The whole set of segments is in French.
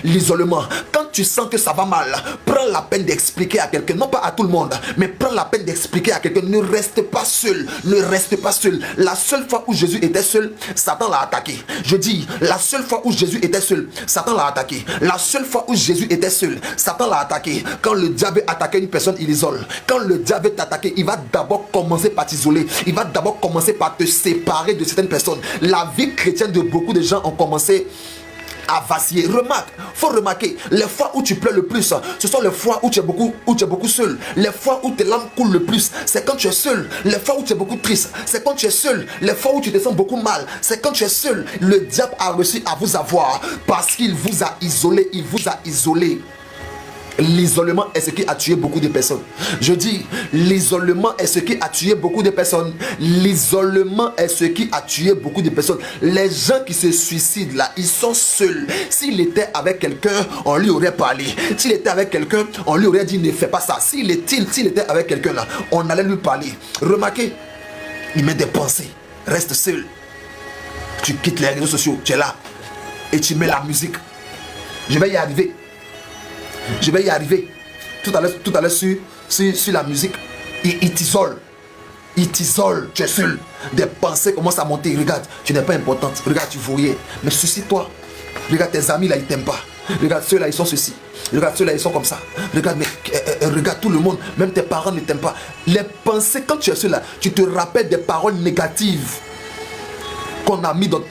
l'isolement. Quand tu sens que ça va mal, prends la peine d'expliquer à quelqu'un, non pas à tout le monde, mais prends la peine d'expliquer à quelqu'un. Ne reste pas seul, ne reste pas seul. La seule fois où Jésus était seul, Satan l'a attaqué. Je dis, la seule fois où Jésus était seul, Satan l'a attaqué. La seule fois où Jésus était seul, Satan l'a attaqué. Quand le diable attaquait une personne, il isole. Quand le diable t'attaque, il va d'abord commencer par t'isoler. Il va d'abord commencer par te séparer de certaines personnes. La vie chrétienne de beaucoup de gens ont commencé à vaciller. Remarque, faut remarquer, les fois où tu pleures le plus, ce sont les fois où tu es beaucoup seul. Les fois où tes larmes coulent le plus, c'est quand tu es seul. Les fois où tu es beaucoup triste, c'est quand tu es seul. Les fois où tu te sens beaucoup mal, c'est quand tu es seul. Le diable a réussi à vous avoir parce qu'il vous a isolé. Il vous a isolé. L'isolement est ce qui a tué beaucoup de personnes. Je dis, l'isolement est ce qui a tué beaucoup de personnes. L'isolement est ce qui a tué beaucoup de personnes. Les gens qui se suicident là, ils sont seuls. S'il était avec quelqu'un, on lui aurait parlé. S'il était avec quelqu'un, on lui aurait dit ne fais pas ça. S'il était avec quelqu'un là, on allait lui parler. Remarquez, il met des pensées. Reste seul. Tu quittes les réseaux sociaux, tu es là. Et tu mets la musique. Je vais y arriver. Je vais y arriver. Tout à l'heure sur la musique, il t'isole. Il t'isole. Tu es seul. Des pensées commencent à monter. Regarde, tu n'es pas importante. Regarde, tu vaux rien. Mais suscite-toi. Regarde, tes amis là, ils t'aiment pas. Regarde, ceux-là, ils sont ceci. Regarde, ceux-là, ils sont comme ça. Regarde, regarde tout le monde. Même tes parents ne t'aiment pas. Les pensées, quand tu es seul là, tu te rappelles des paroles négatives qu'on a mis dans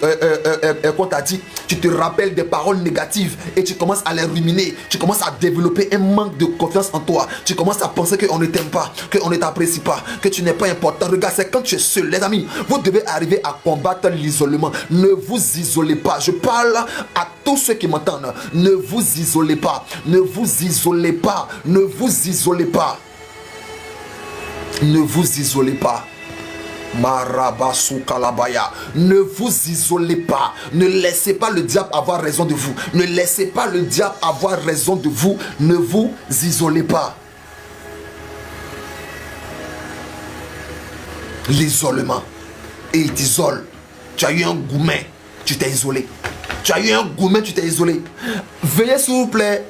qu'on t'a dit. Tu te rappelles des paroles négatives et tu commences à les ruminer. Tu commences à développer un manque de confiance en toi. Tu commences à penser qu'on ne t'aime pas, qu'on ne t'apprécie pas, que tu n'es pas important. Regarde, c'est quand tu es seul. Les amis, vous devez arriver à combattre l'isolement. Ne vous isolez pas. Je parle à tous ceux qui m'entendent. Ne vous isolez pas. Ne vous isolez pas. Ne vous isolez pas. Ne vous isolez pas. Marabasu Kalabaya. Ne vous isolez pas. Ne laissez pas le diable avoir raison de vous. Ne laissez pas le diable avoir raison de vous. Ne vous isolez pas. L'isolement. Et il t'isole. Tu as eu un gourmet, tu t'es isolé. Tu as eu un gourmet, tu t'es isolé. Veuillez s'il vous plaît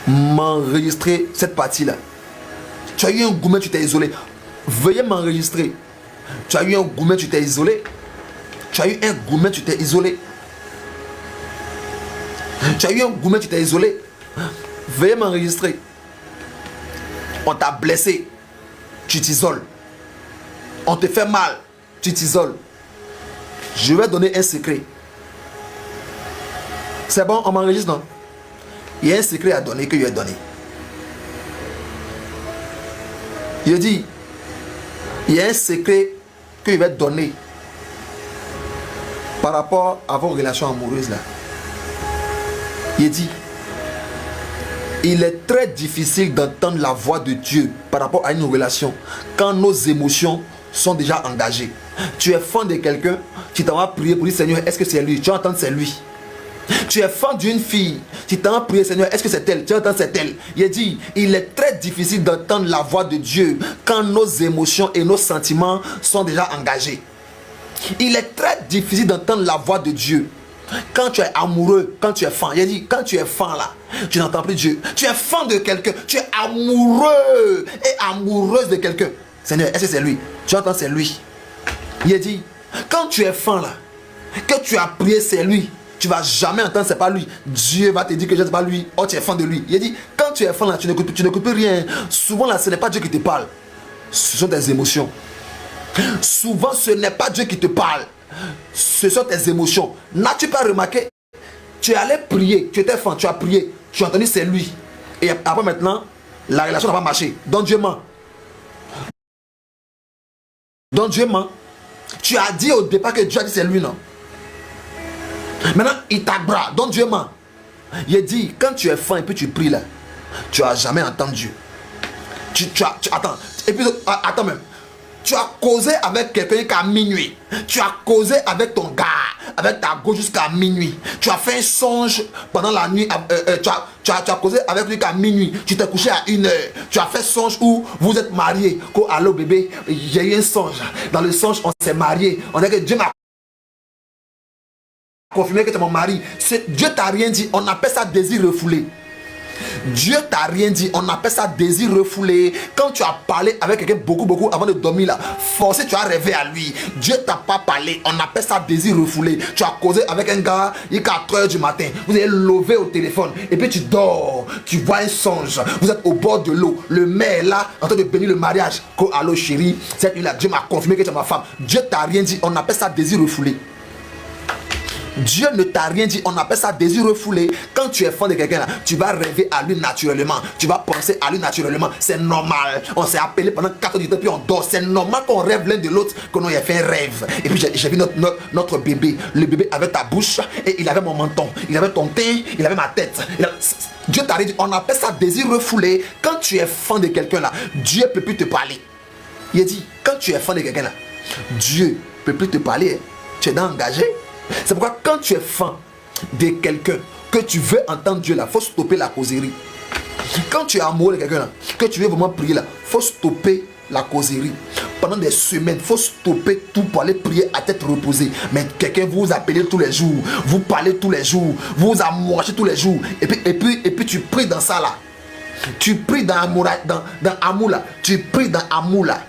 m'enregistrer cette partie-là. Tu as eu un gourmet, tu t'es isolé. Veuillez m'enregistrer. Tu as eu un gourmet, tu t'es isolé. Tu as eu un gourmet, tu t'es isolé. Tu as eu un gourmet, tu t'es isolé. Veuillez m'enregistrer. On t'a blessé. Tu t'isoles. On te fait mal. Tu t'isoles. Je vais donner un secret. C'est bon, on m'enregistre, non? Il y a un secret à donner que je vais donner. Je dis, il y a un secret que je vais donner par rapport à vos relations amoureuses là. Il dit, il est très difficile d'entendre la voix de Dieu par rapport à une relation quand nos émotions sont déjà engagées. Tu es fan de quelqu'un, tu t'en vas prier pour dire Seigneur, est-ce que c'est lui? Tu vas entendre c'est lui. Tu es fan d'une fille, tu t'en pries, Seigneur, est-ce que c'est elle? Tu entends c'est elle. Il dit, il est très difficile d'entendre la voix de Dieu quand nos émotions et nos sentiments sont déjà engagés. Il est très difficile d'entendre la voix de Dieu quand tu es amoureux, quand tu es fan. Il dit, quand tu es fan là, tu n'entends plus Dieu. Tu es fan de quelqu'un, tu es amoureux et amoureuse de quelqu'un. Seigneur, est-ce que c'est lui? Tu entends c'est lui. Il dit, quand tu es fan là, que tu as prié c'est lui. Tu vas jamais entendre c'est pas lui. Dieu va te dire que je sais pas lui. Oh, tu es fan de lui. Il dit, quand tu es fan là, tu n'écoutes plus rien. Souvent là, ce n'est pas Dieu qui te parle. Ce sont tes émotions. Souvent, ce n'est pas Dieu qui te parle. Ce sont tes émotions. N'as-tu pas remarqué? Tu es allé prier, tu étais fan, tu as prié, tu as entendu c'est lui. Et après maintenant, la relation n'a pas marché. Donc Dieu ment. Donc Dieu ment. Tu as dit au départ que Dieu a dit c'est lui, non? Maintenant, il t'agra. Donc Dieu ment. Il dit, quand tu es fan et puis tu pries là, tu n'as jamais entendu Dieu. Attends. Et puis, attends même. Tu as causé avec quelqu'un jusqu'à minuit. Tu as causé avec ton gars, avec ta go jusqu'à minuit. Tu as fait un songe pendant la nuit. Tu as causé avec lui jusqu'à minuit. Tu t'es couché à 1h. Tu as fait songe où vous êtes mariés. Allô bébé, j'ai eu un songe. Dans le songe, on s'est mariés. On dit que Dieu m'a confirmer que tu es mon mari. Dieu t'a rien dit, on appelle ça désir refoulé. Dieu t'a rien dit, on appelle ça désir refoulé. Quand tu as parlé avec quelqu'un beaucoup avant de dormir là, forcé tu as rêvé à lui. Dieu t'a pas parlé, on appelle ça désir refoulé. Tu as causé avec un gars, il est 4h du matin, vous avez levé au téléphone et puis tu dors, tu vois un songe, vous êtes au bord de l'eau, le maire est là en train de bénir le mariage. Allô chérie, cette nuit là Dieu m'a confirmé que tu es ma femme. Dieu t'a rien dit, on appelle ça désir refoulé. Dieu ne t'a rien dit, on appelle ça désir refoulé. Quand tu es fan de quelqu'un là, tu vas rêver à lui naturellement, tu vas penser à lui naturellement, c'est normal. On s'est appelé pendant 4 heures du temps puis on dort, c'est normal qu'on rêve l'un de l'autre, qu'on ait fait un rêve. Et puis j'ai vu notre bébé, le bébé avait ta bouche et il avait mon menton, il avait ton teint, il avait ma tête. Dieu t'a rien dit, on appelle ça désir refoulé. Quand tu es fan de quelqu'un là, Dieu peut plus te parler. Il a dit, quand tu es fan de quelqu'un là, Dieu peut plus te parler, tu es engagé. C'est pourquoi quand tu es fan de quelqu'un, que tu veux entendre Dieu là, il faut stopper la causerie. Quand tu es amoureux de quelqu'un là, que tu veux vraiment prier là, il faut stopper la causerie. Pendant des semaines, il faut stopper tout pour aller prier à tête reposée. Mais quelqu'un vous appelle tous les jours, vous parlez tous les jours, vous amourachez tous les jours. Et puis tu pries dans ça là. Tu pries dans amour là. Tu pries dans amour là.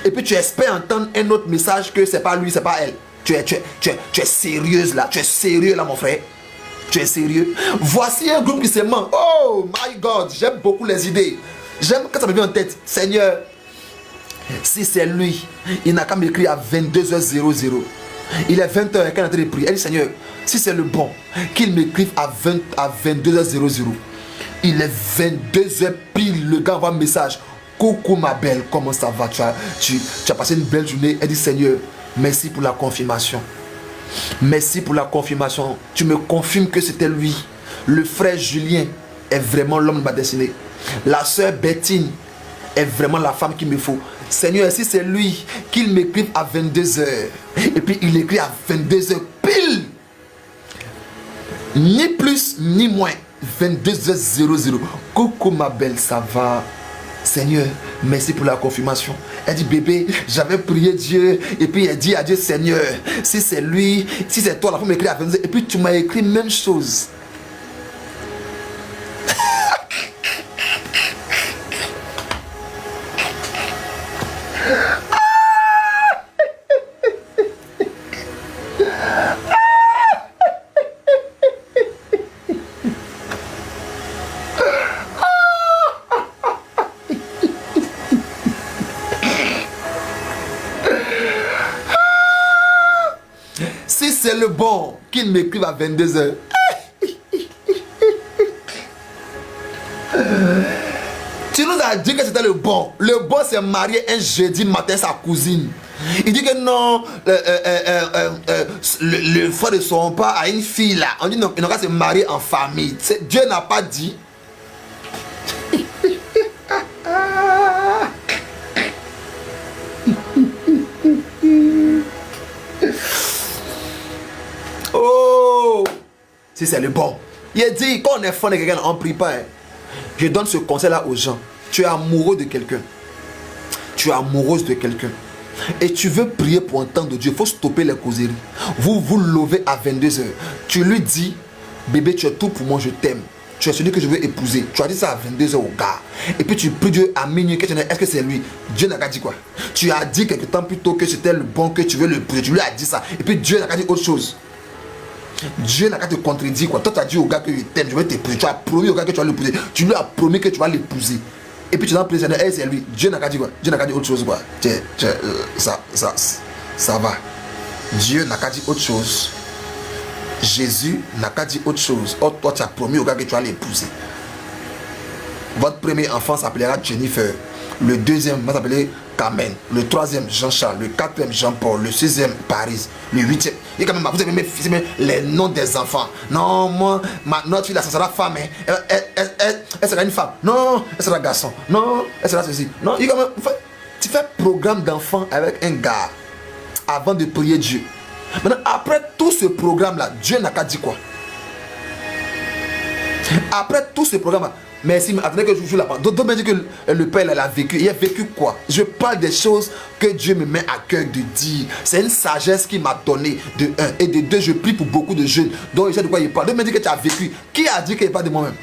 Et puis tu espères entendre un autre message que c'est pas lui, c'est pas elle. Tu es sérieuse là, tu es sérieux là mon frère. Tu es sérieux. Voici un groupe qui se ment. Oh my God, j'aime beaucoup les idées. J'aime quand ça me vient en tête. Seigneur, si c'est lui, il n'a qu'à m'écrire à 22h00. Il est 20h et quand il est en train de prier, elle dit Seigneur, si c'est le bon, qu'il m'écrive à 22h00. Il est 22h pile, le gars envoie un message. Coucou ma belle, comment ça va? Tu as passé une belle journée. Elle dit Seigneur, merci pour la confirmation. Merci pour la confirmation. Tu me confirmes que c'était lui. Le frère Julien est vraiment l'homme de ma destinée. La soeur Bettine est vraiment la femme qu'il me faut. Seigneur, si c'est lui, qu'il m'écrive à 22h. Et puis il écrit à 22h pile. Ni plus ni moins. 22h00. Coucou ma belle, ça va? Seigneur, merci pour la confirmation. Elle dit bébé, j'avais prié Dieu. Et puis elle dit à Dieu Seigneur, si c'est lui, si c'est toi, la femme m'écrit à 22h. Et puis tu m'as écrit même chose. Si c'est le bon, qu'il m'écrive à 22h. Tu nous as dit que c'était le bon. Le bon s'est marié un jeudi matin sa cousine. Il dit que non, le frère de son père a une fille là. On dit non, il n'a qu'à se marier en famille. Dieu n'a pas dit. Oh, si c'est le bon. Il a dit, quand on est fan de quelqu'un, on ne prie pas. Hein. Je donne ce conseil là aux gens. Tu es amoureux de quelqu'un. Tu es amoureuse de quelqu'un. Et tu veux prier pour entendre Dieu. Il faut stopper les causeries. Vous vous levez à 22h. Tu lui dis, bébé, tu es tout pour moi, je t'aime. Tu es celui que je veux épouser. Tu as dit ça à 22h au gars. Et puis tu pries Dieu à minuit. Est-ce que c'est lui? Dieu n'a pas dit quoi? Tu as dit quelque temps plus tôt que c'était le bon, que tu veux l'épouser. Tu lui as dit ça. Et puis Dieu n'a pas dit autre chose. Dieu n'a qu'à te contredire quoi. Toi tu as dit au gars que je t'aime, je vais t'épouser. Tu as promis au gars que tu vas l'épouser. Tu lui as promis que tu vas l'épouser. Et puis tu as plaisir, hey, c'est lui. Dieu n'a qu'à dire quoi. Dieu n'a qu'à dire autre chose quoi. Ça va. Dieu n'a qu'à dire autre chose. Jésus n'a qu'à dire autre chose. Oh, toi tu as promis au gars que tu vas l'épouser. Votre premier enfant s'appellera Jennifer. Le deuxième va s'appeler Carmen. Le troisième Jean-Charles. Le quatrième Jean-Paul. Le sixième Paris. Le huitième. Et quand même, vous avez même les noms des enfants. Non, moi, notre fille là, ça sera femme. Hein. Elle sera une femme. Non, elle sera garçon. Non, elle sera ceci. Non, tu fais programme d'enfant avec un gars avant de prier Dieu. Maintenant, après tout ce programme là, Dieu n'a qu'à dire quoi? Après tout ce programme là, Merci, mais attendez que je joue là-bas. D'autres me disent que le père, il a vécu. Il a vécu quoi? Je parle des choses que Dieu me met à cœur de dire. C'est une sagesse qu'il m'a donnée, de un. Et de deux, je prie pour beaucoup de jeunes. Donc, je sais de quoi il parle. D'autres me disent que tu as vécu. Qui a dit qu'il n'y a pas de moi-même?